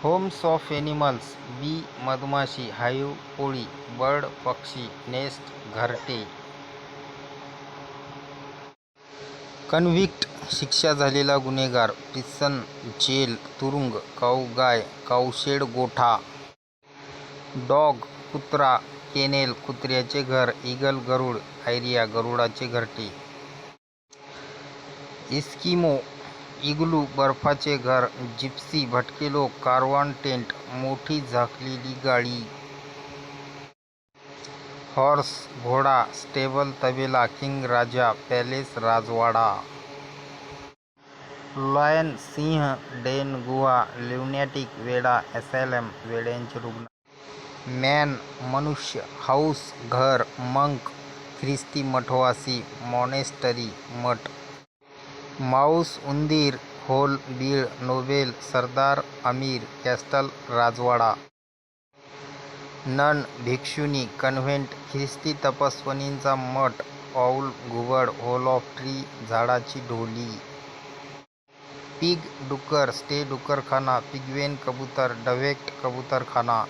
Homes of animals, बी मधमाशी, hive पोळी, bird पक्षी, नेस्ट घरटे. कन्व्हिक्ट शिक्षा झालेला गुन्हेगार, प्रिसन जेल तुरुंग, काऊ गाय, काऊशेड गोठा. डॉग कुत्रा, केनेल कुत्र्याचे घर, ईगल गरुड, आयरिया गरुडाचे घरटे. एस्किमो इग्लू बर्फाचे घर, जिप्सी भटके लोक, कारवान टेंट मोठी झाकलेली गाडी. हॉर्स घोडा, स्टेबल तबेला, किंग राजा, पॅलेस राजवाडा. लायन सिंह, डेन गुहा, ल्युनॅटिक वेडा, ॲसायलम वेड्यांचे रुग्णालय. मॅन मनुष्य, हाऊस घर, मंक ख्रिस्ती मठवासी, मॉनेस्टरी मठ. माऊस उंदीर, होल बीळ, नोबेल सरदार, अमीर कॅस्टल राजवाडा. नन भिक्षुणी, कन्व्हेंट ख्रिस्ती तपस्विनींचा मठ, ऑwl घुबड, होल ऑफ ट्री झाडाची ढोली. पिग डुक्कर, स्टे डुक्करखाना, पिग्वेन कबूतर, डव्हेट कबूतरखाना.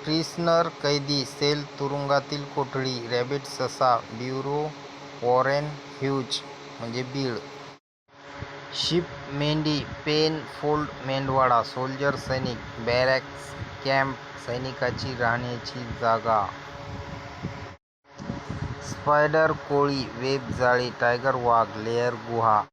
प्रिसनर कैदी, सेल तुरुंगातील कोठडी, रॅबिट ससा, ब्युरो वॉरेन ह्यूज बीळ. शीप मेंढी, पेन फोल्ड मेंढवाडा, सोल्जर सैनिक, बॅरॅक्स कॅम्प सैनिकाची राहण्याची जागा. स्पायडर कोळी, वेब जाळी, टायगर वाघ, लेयर गुहा.